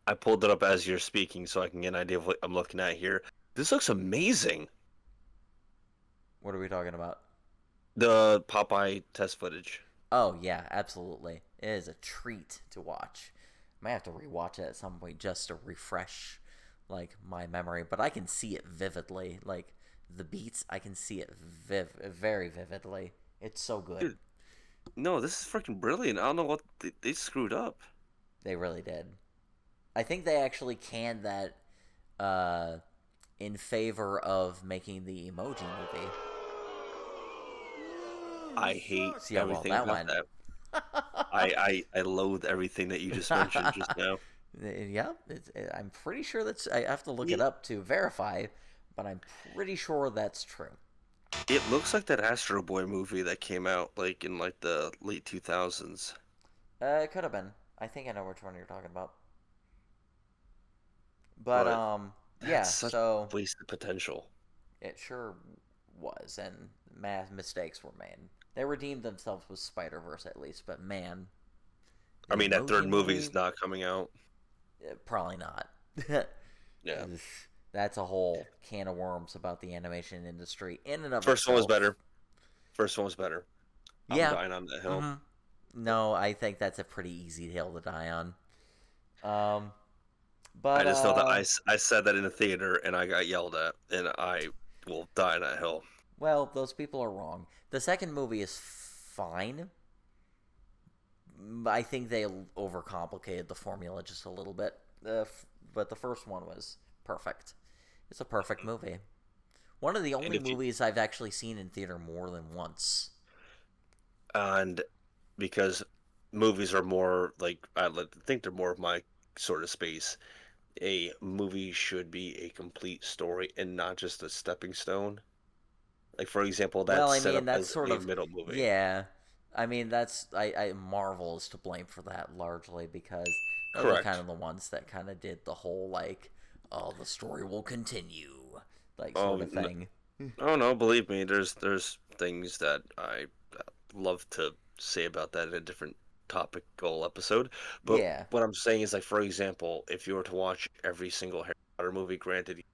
S3: I pulled it up as you're speaking so I can get an idea of what I'm looking at here. This looks amazing.
S4: What are we talking about?
S3: The Popeye test footage.
S4: Oh yeah, absolutely. It is a treat to watch. I might have to rewatch it at some point just to refresh like my memory, but I can see it vividly. Like the beats, I can see it very vividly. It's so good.
S3: Dude, no, this is freaking brilliant. I don't know what they screwed up.
S4: They really did. I think they actually canned that in favor of making the Emoji Movie.
S3: I hate
S4: See how well
S3: everything
S4: that
S3: about
S4: went.
S3: that. I loathe everything that you just mentioned just now.
S4: Yeah, I'm pretty sure that's. I have to look it up to verify, but I'm pretty sure that's true.
S3: It looks like that Astro Boy movie that came out like in like the late 2000s.
S4: It could have been. I think I know which one you're talking about. But
S3: But
S4: yeah.
S3: that's such
S4: So
S3: wasted potential.
S4: it sure was, and math mistakes were made. They redeemed themselves with Spider-Verse at least, but man,
S3: I
S4: the
S3: mean, that third
S4: Emoji
S3: movie's
S4: Movie,
S3: not coming out.
S4: probably not.
S3: Yeah.
S4: That's a whole can of worms about the animation industry in and of
S3: First one was
S4: itself.
S3: better. First one was better. I'm
S4: Yeah.
S3: dying on that hill.
S4: No, I think that's a pretty easy hill to die on. But
S3: I just know that I said that in a theater and I got yelled at, and I will die on that hill.
S4: well, those people are wrong. The second movie is fine. I think they overcomplicated the formula just a little bit. But the first one was perfect. It's a perfect movie. One of the only movies I've actually seen in theater more than once.
S3: And because movies are more like think they're more of my sort of space. A movie should be a complete story and not just a stepping stone. Like for example,
S4: Well,
S3: that's
S4: I
S3: set
S4: mean,
S3: up
S4: that's
S3: as
S4: sort
S3: a
S4: of,
S3: middle movie.
S4: yeah. I mean, that's Marvel is to blame for that largely because those are
S3: Correct.
S4: kind of the ones that kind of did the whole like, oh, the story will continue, like
S3: Oh,
S4: sort of thing.
S3: oh no, believe me, there's things that I love to say about that in a different topic goal episode. But
S4: Yeah.
S3: what I'm saying is like for example, if you were to watch every single Harry Potter movie, granted you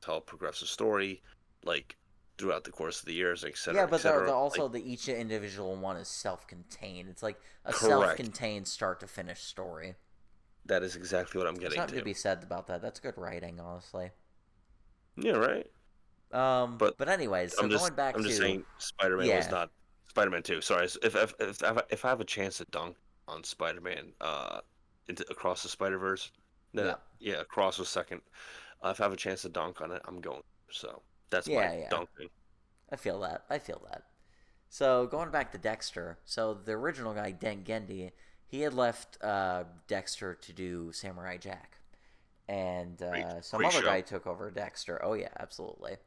S3: tell a progressive story, like throughout the course of the years,
S4: Yeah,
S3: etc.,
S4: but they're
S3: etc.
S4: also
S3: Like,
S4: each individual one is self-contained. It's like a
S3: correct.
S4: self-contained start to finish story.
S3: That is exactly what I'm
S4: There's
S3: getting
S4: something to
S3: to.
S4: be said about that. That's good writing, honestly.
S3: Yeah, right. But
S4: But anyways, so going back
S3: I'm just
S4: to
S3: saying Spider-Man was
S4: yeah,
S3: not Spider-Man 2. Sorry, if I have a chance to dunk on Spider-Man into Across the Spider-Verse,
S4: yeah,
S3: yeah, Across was second. If I have a chance to dunk on it, I'm going. So that's my
S4: yeah.
S3: dunking.
S4: I feel that. I feel that. So going back to Dexter, so the original guy Dan Gendy, he had left Dexter to do Samurai Jack, and some
S3: Great
S4: other
S3: show.
S4: guy took over Dexter. Oh yeah, absolutely.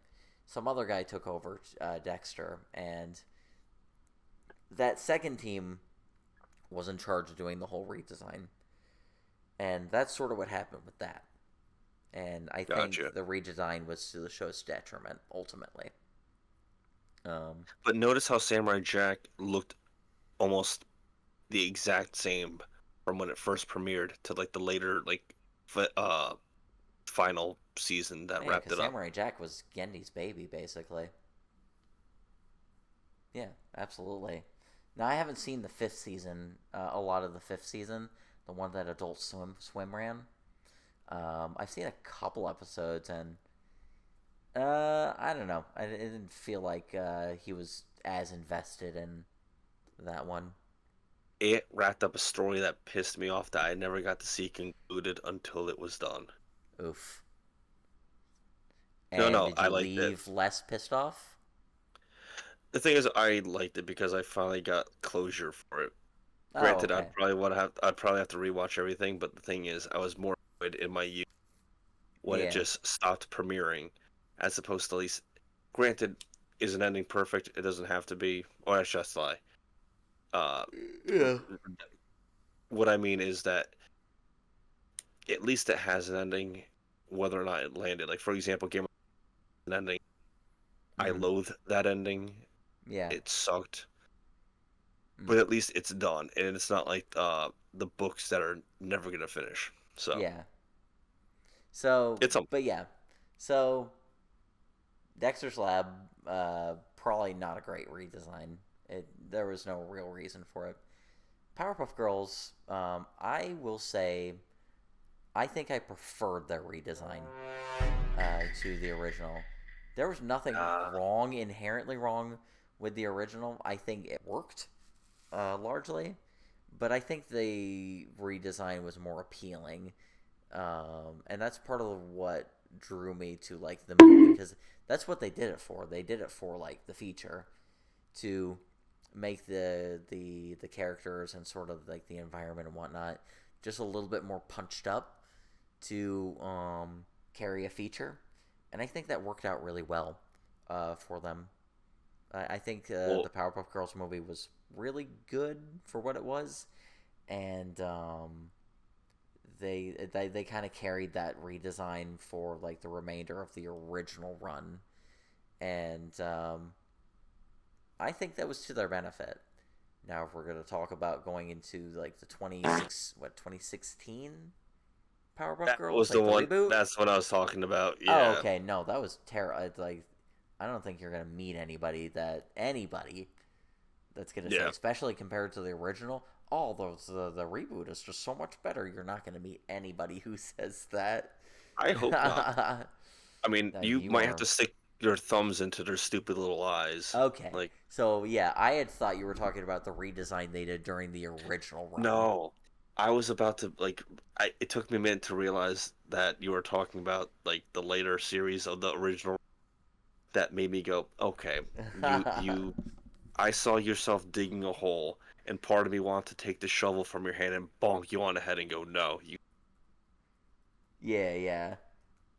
S4: Some other guy took over Dexter, and that second team was in charge of doing the whole redesign, and that's sort of what happened with that. And I think
S3: Gotcha.
S4: the redesign was to the show's detriment ultimately.
S3: But notice how Samurai Jack looked almost the exact same from when it first premiered to like the later like final season that
S4: Yeah,
S3: wrapped
S4: because
S3: it up.
S4: Samurai Jack was Gendy's baby, basically. Yeah, absolutely. Now I haven't seen the fifth season, a lot of the fifth season, the one that Adult Swim ran. I've seen a couple episodes, and I don't know. I didn't feel like he was as invested in that one.
S3: It wrapped up a story that pissed me off that I never got to see concluded until it was done.
S4: Oof.
S3: No,
S4: And
S3: no,
S4: did
S3: I
S4: you
S3: liked it.
S4: leave less pissed off?
S3: The thing is, I liked it because I finally got closure for it.
S4: Oh,
S3: Granted,
S4: okay.
S3: I'd probably have to rewatch everything, but the thing is, I was more annoyed in my youth when it
S4: Yeah.
S3: just stopped premiering, as opposed to at least. Granted, is an ending perfect? It doesn't have to be, or that's just lie. Uh,
S4: Yeah.
S3: what I mean is that at least it has an ending, whether or not it landed. Like for example, Game of Thrones an ending I loathe that ending.
S4: Yeah.
S3: It sucked.
S4: Mm.
S3: But at least it's done, and it's not like the books that are never gonna finish. So
S4: Yeah. So,
S3: it's
S4: but yeah. So, Dexter's Lab, probably not a great redesign. There was no real reason for it. Powerpuff Girls, I will say, I think I preferred their redesign to the original. There was nothing wrong, inherently wrong, with the original. I think it worked largely, but I think the redesign was more appealing, and that's part of what drew me to like the movie because that's what they did it for. They did it for like the feature to make the characters and sort of like the environment and whatnot just a little bit more punched up to carry a feature, and I think that worked out really well for them. I think
S3: well,
S4: the Powerpuff Girls movie was really good for what it was, and they kind of carried that redesign for like the remainder of the original run, and I think that was to their benefit. Now, if we're going to talk about going into like the 2016 Powerpuff
S3: that
S4: Girls,
S3: was
S4: like
S3: the
S4: the
S3: one.
S4: reboot.
S3: That's what I was talking about.
S4: Oh,
S3: Yeah.
S4: okay. No, that was terrible. Like, I don't think you're gonna meet anybody that's gonna say,
S3: Yeah.
S4: especially compared to the original. Oh, the reboot is just so much better. You're not gonna meet anybody who says that.
S3: I hope not. I mean,
S4: No,
S3: you
S4: you
S3: might have
S4: are
S3: to stick your thumbs into their stupid little eyes.
S4: okay.
S3: Like,
S4: So yeah, I had thought you were talking about the redesign they did during the original run.
S3: no. I was about to like. It took me a minute to realize that you were talking about like the later series of the original. That made me go, okay, you. I saw yourself digging a hole, and part of me wanted to take the shovel from your hand and bonk you on the head and go, no, you.
S4: Yeah, yeah.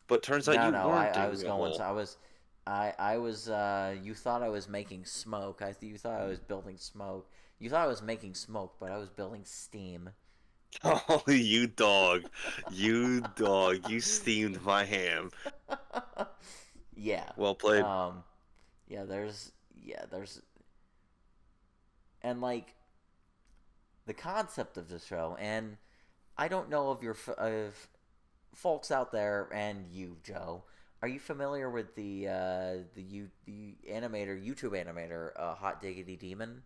S3: But turns out
S4: No,
S3: you
S4: no,
S3: weren't
S4: I was
S3: digging a
S4: going
S3: hole.
S4: to, I was, you thought I was making smoke. You thought I was building smoke. You thought I was making smoke, but I was building steam.
S3: Oh, you dog. You dog. You steamed my ham.
S4: Yeah.
S3: Well played.
S4: Um, there's, and like, the concept of the show, and I don't know if if folks out there and you, Joe, are you familiar with the animator, YouTube animator, Hot Diggity Demon?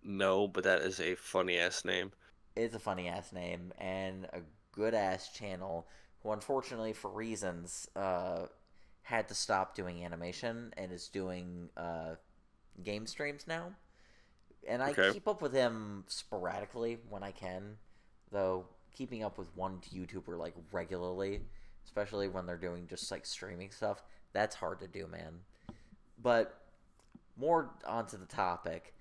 S3: No, but that is a funny ass name.
S4: It's a funny ass name and a good ass channel. Who unfortunately, for reasons, had to stop doing animation and is doing game streams now. And I
S3: Okay.
S4: keep up with him sporadically when I can, though keeping up with one YouTuber like regularly, especially when they're doing just like streaming stuff, that's hard to do, man. But more onto the topic.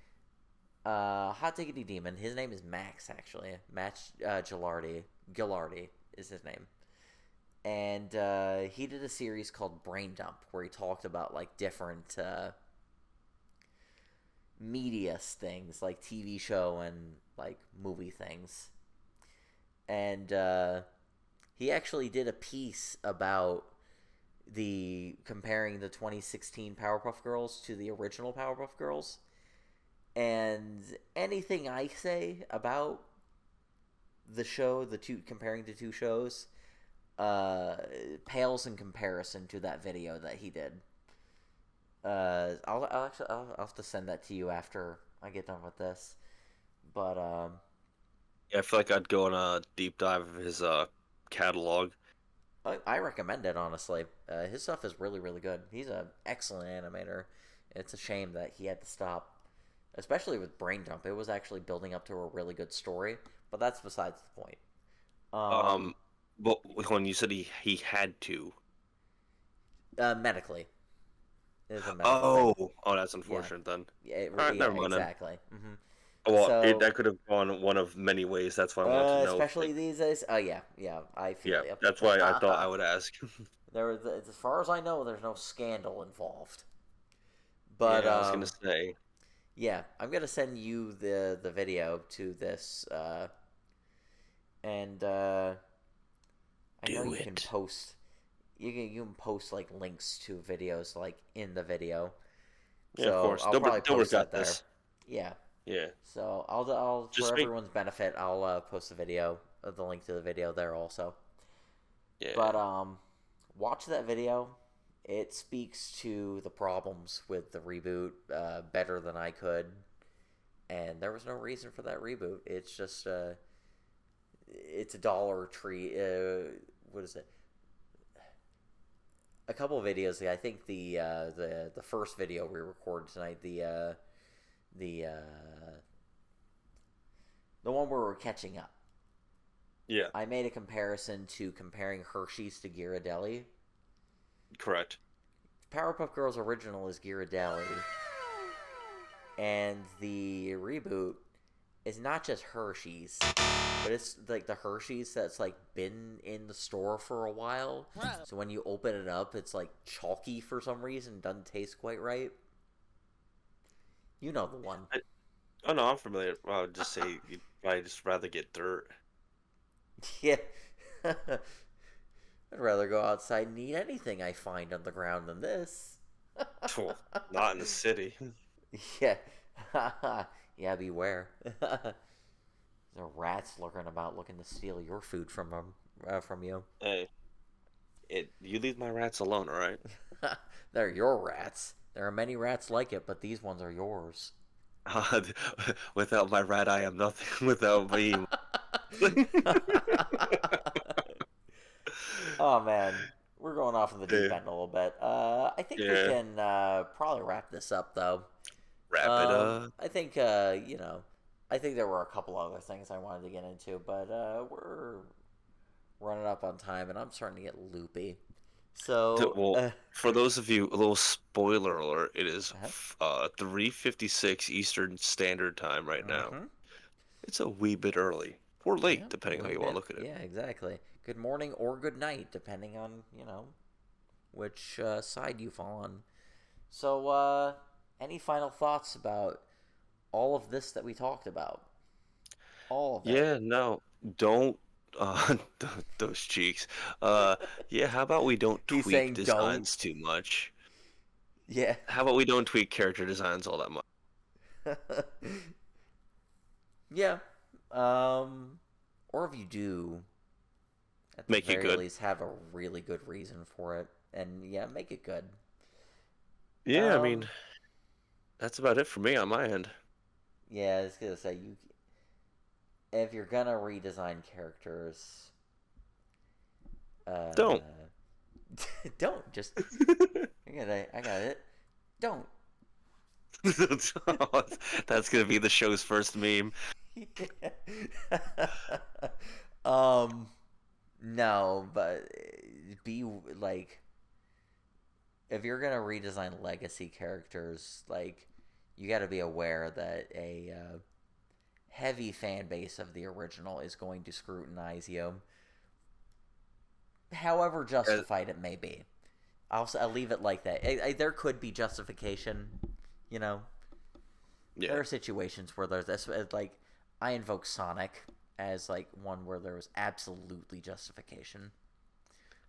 S4: Hot Diggity Demon. His name is Max, actually. Max Gilardi is his name. And he did a series called Brain Dump, where he talked about like different media things, like TV show and like movie things. And he actually did a piece about the comparing the 2016 Powerpuff Girls to the original Powerpuff Girls. And anything I say about the show, comparing the two shows, pales in comparison to that video that he did. I'll have to send that to you after I get done with this. But
S3: Yeah, I feel like I'd go on a deep dive of his catalog.
S4: I recommend it, honestly. His stuff is really, really good. He's an excellent animator. It's a shame that he had to stop, especially with Brain Dump. It was actually building up to a really good story, but that's besides the point.
S3: But when you said he had to.
S4: Medically, it is a medical thing.
S3: Oh, that's
S4: Yeah,
S3: unfortunate then.
S4: yeah,
S3: All right,
S4: yeah,
S3: never mind then.
S4: exactly.
S3: Well,
S4: So,
S3: that could have gone one of many ways. That's why I wanted to know.
S4: especially these days. Oh yeah, yeah, I
S3: Yeah,
S4: feel you.
S3: that's why I thought I would ask.
S4: As far as I know, there's no scandal involved. But
S3: Yeah, I was gonna say.
S4: yeah, I'm gonna send you the video to this, and I know
S3: Do
S4: you can
S3: it.
S4: post. you can post like links to videos like in the video.
S3: Yeah, of
S4: So
S3: course.
S4: I'll probably
S3: Dilbert
S4: post
S3: got
S4: that there.
S3: this.
S4: Yeah.
S3: Yeah.
S4: So I'll for
S3: Just make.
S4: everyone's benefit, I'll post the video, the link to the video there also.
S3: Yeah.
S4: But watch that video. It speaks to the problems with the reboot better than I could, and there was no reason for that reboot. It's just it's a Dollar Tree. What is it? A couple of videos. I think the first video we recorded tonight, the one where we're catching up.
S3: Yeah.
S4: I made a comparison to comparing Hershey's to Ghirardelli.
S3: Correct.
S4: Powerpuff Girls original is Ghirardelli, and the reboot is not just Hershey's, but it's like the Hershey's that's like been in the store for a while. So when you open it up, it's like chalky for some reason, doesn't taste quite right. You know the one.
S3: Oh no, I'm familiar. Well, I would just say you'd probably just rather get dirt.
S4: Yeah. I'd rather go outside and eat anything I find on the ground than this.
S3: Well, not in the city.
S4: Yeah. Yeah, beware. There are rats lurking about looking to steal your food from you.
S3: Hey, you leave my rats alone, all right?
S4: They're your rats. There are many rats like it, but these ones are yours.
S3: Without my rat, I am nothing. Without me.
S4: Oh man, we're going off of the deep end a little bit. I think we can probably wrap this up though.
S3: Wrap it up.
S4: I think I think there were a couple other things I wanted to get into, but we're running up on time, and I'm starting to get loopy. So,
S3: well, for those of you, a little spoiler alert: it is 3:56 Eastern Standard Time right now. It's a wee bit early or late, depending on how you want to look at it.
S4: Yeah, exactly. Good morning or good night, depending on which side you fall on. So, any final thoughts about all of this that we talked about? All of it.
S3: Yeah, no, don't. Those cheeks. Yeah, how about we don't
S4: He's
S3: tweak
S4: saying
S3: designs too much?
S4: Yeah.
S3: How about we don't tweak character designs all that much?
S4: Yeah. Or if you do, at the
S3: Make it
S4: very
S3: good.
S4: least, have a really good reason for it, and yeah, make it good.
S3: Yeah, I mean, that's about it for me on my end.
S4: Yeah, I was gonna say if you're gonna redesign characters,
S3: Don't.
S4: don't just. I got it. Don't.
S3: That's gonna be the show's first meme.
S4: No, but be like, if you're gonna redesign legacy characters, like, you got to be aware that a heavy fan base of the original is going to scrutinize you, however justified it may be. I'll leave it like that. There could be justification, Yeah. There are situations where there's this, like, I invoke Sonic as like one where there was absolutely justification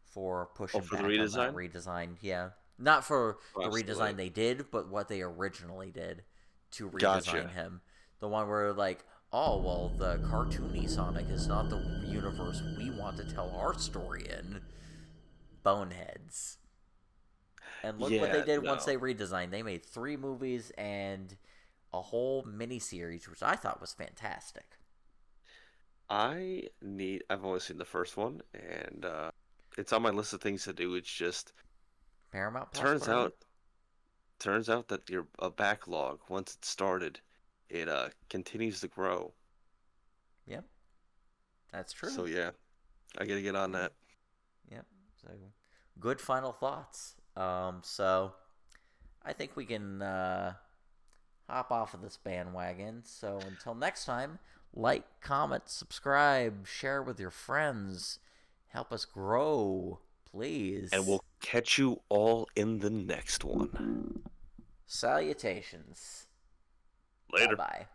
S4: for pushing
S3: for
S4: back
S3: the
S4: on that
S3: redesign?
S4: redesign. Yeah, not for the
S3: Absolutely.
S4: redesign they did, but what they originally did to redesign
S3: Gotcha.
S4: him. The one where like, oh well, the cartoony Sonic is not the universe we want to tell our story in. Boneheads. And look what they did once they redesigned. They made 3 movies and a whole miniseries, which I thought was fantastic.
S3: I've only seen the first one, and it's on my list of things to do. It's just
S4: Paramount Plus
S3: turns out that your backlog, once it's started, it continues to grow.
S4: Yep, that's true.
S3: So yeah, I gotta get on that.
S4: Yep. So good final thoughts. So I think we can hop off of this bandwagon. So until next time, like, comment, subscribe, share with your friends. Help us grow, please.
S3: And we'll catch you all in the next one.
S4: Salutations.
S3: Later.
S4: Bye-bye.